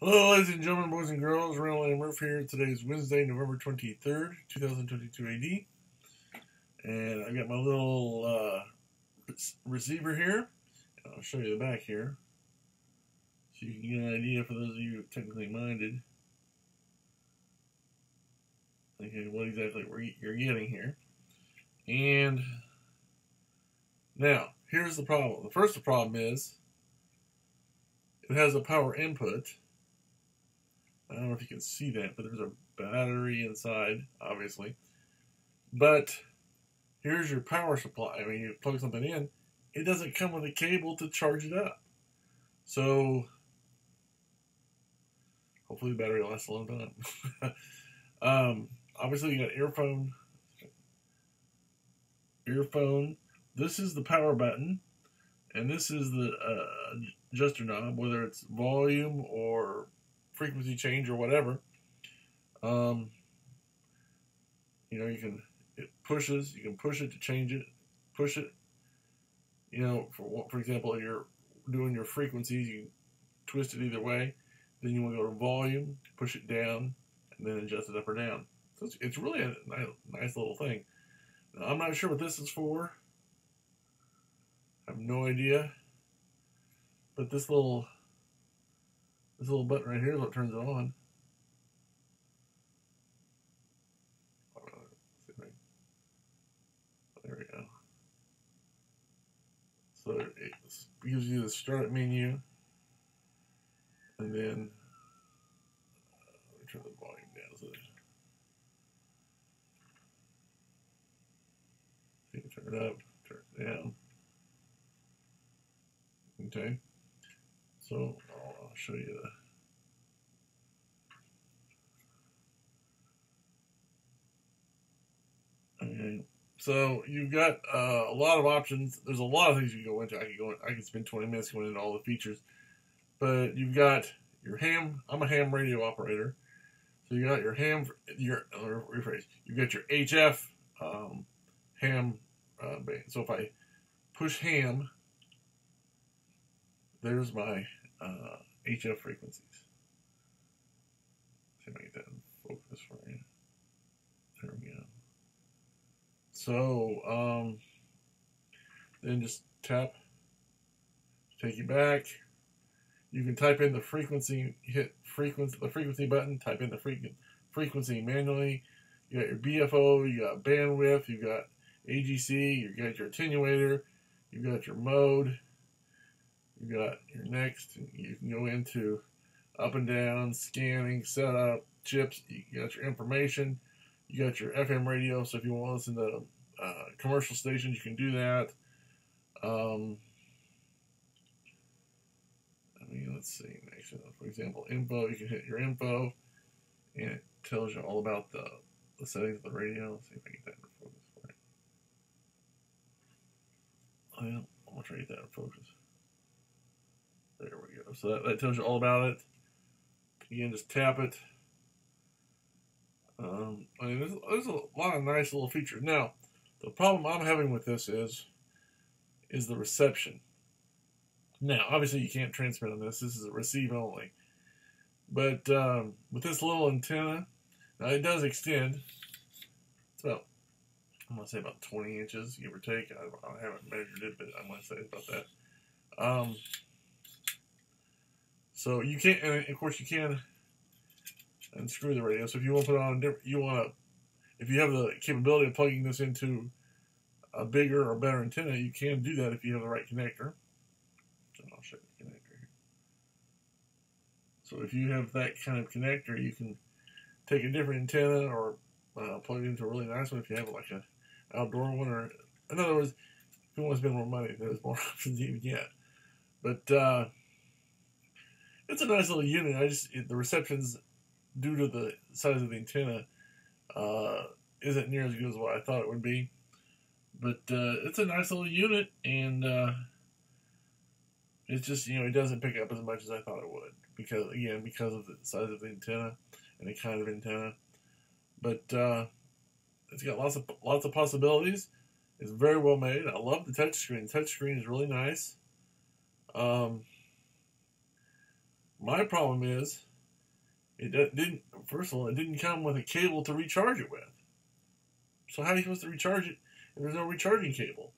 Hello, ladies and gentlemen, boys and girls. Randall A. Murph here. Today is Wednesday, November 23rd, 2022 AD. And I got my little receiver here. I'll show you the back here so you can get an idea for those of you technically minded. Okay, what exactly you're getting here. And now, here's the problem. The first problem is it has a power input. I don't know if you can see that, but there's a battery inside, obviously. But here's your power supply. I mean, you plug something in, it doesn't come with a cable to charge it up. So, hopefully the battery lasts a long time. Obviously, you got earphone. This is the power button, and this is the adjuster knob, whether it's volume or frequency change or whatever. You can, it pushes, you can push it to change it, push it. For example, you're doing your frequencies, you twist it either way. Then you want to go to volume, push it down, and then adjust it up or down. So it's really a nice little thing. Now, I'm not sure what this is for. I have no idea. But this little button right here is what turns it on. There we go. So it gives you the start menu, and then let me turn the volume down so you can turn it up, turn it down. Okay. So I'll show you the. Okay. So you've got a lot of options. There's a lot of things you can go into. I could spend 20 minutes going into all the features. But you've got your ham. I'm a ham radio operator. So you got your ham. Rephrase. You got your HF ham band. So if I push ham, there's my HF frequencies. See if I get that in focus for you. There we go. So then just tap, take you back. You can type in the frequency, hit the frequency button, type in the frequency manually. You got your BFO, you got bandwidth, you got AGC, you got your attenuator, you got your mode, you got your next. You can go into up and down, scanning, setup, chips, you got your information, you got your FM radio, so if you want to listen to commercial stations, you can do that. Let's see. Next, for example, info. You can hit your info, and it tells you all about the settings of the radio. Let's see if I get that in focus for you. Well, I'm gonna try to get that in focus. There we go. So that tells you all about it. Again, just tap it. There's a lot of nice little features. Now, the problem I'm having with this is the reception. Now, obviously, you can't transmit on this. This is a receive only. But with this little antenna, now it does extend. It's about, I'm going to say about 20 inches, give or take. I haven't measured it, but I'm going to say about that. So you can't, and of course you can unscrew the radio. So if you want to put on, if you have the capability of plugging this into a bigger or better antenna, you can do that if you have the right connector. I'll show you the connector here. So if you have that kind of connector, you can take a different antenna or plug it into a really nice one if you have like an outdoor one. Or in other words, if you want to spend more money, there's more options you can get. But it's a nice little unit. The reception's, due to the size of the antenna, isn't near as good as what I thought it would be. But it's a nice little unit, and it's just, it doesn't pick up as much as I thought it would. Because of the size of the antenna and the kind of antenna. But it's got lots of possibilities. It's very well made. I love the touchscreen. The touchscreen is really nice. My problem is didn't. First of all, it didn't come with a cable to recharge it with. So how are you supposed to recharge it if there's no recharging cable?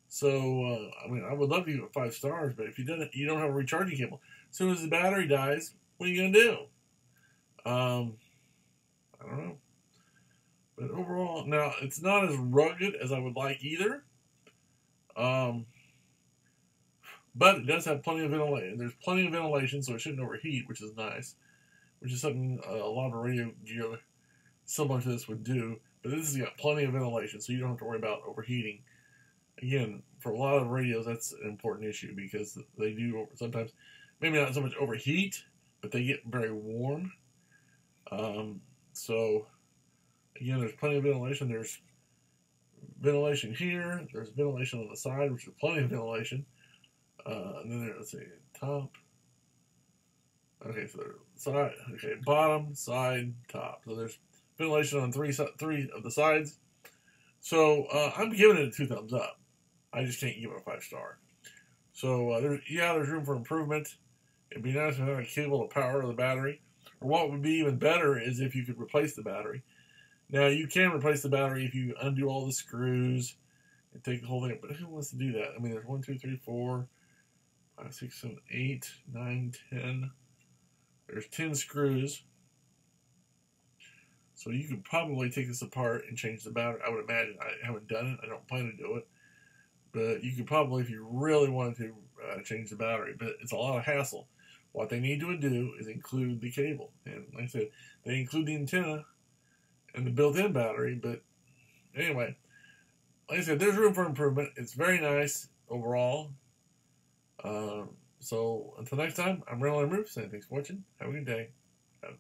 So I mean, I would love to give it 5 stars, but if you don't have a recharging cable. As soon as the battery dies, what are you gonna do? I don't know. But overall, now it's not as rugged as I would like either. Um, but it does have plenty of ventilation. There's plenty of ventilation, so it shouldn't overheat, which is nice. Which is something a lot of radio gear similar to this would do. But this has got plenty of ventilation, so you don't have to worry about overheating. Again, for a lot of radios, that's an important issue because they do sometimes, maybe not so much overheat, but they get very warm. So, again, there's plenty of ventilation. There's ventilation here. There's ventilation on the side, which is plenty of ventilation. And then let's see, top. Okay, so side. Okay, bottom, side, top. So there's ventilation on three of the sides. So I'm giving it a 2 thumbs up. I just can't give it a 5-star. So there's room for improvement. It'd be nice to have a cable to power the battery. Or what would be even better is if you could replace the battery. Now you can replace the battery if you undo all the screws and take the whole thing. But who wants to do that? I mean, there's 1, 2, 3, 4, 5, 6, 7, 8, 9, 10. There's 10 screws. So you could probably take this apart and change the battery. I would imagine. I haven't done it. I don't plan to do it. But you could probably, if you really wanted to, change the battery. But it's a lot of hassle. What they need to do is include the cable. And like I said, they include the antenna and the built-in battery. But anyway, like I said, there's room for improvement. It's very nice overall. So until next time, I'm Randall M. Roof saying thanks for watching. Have a good day. Bye.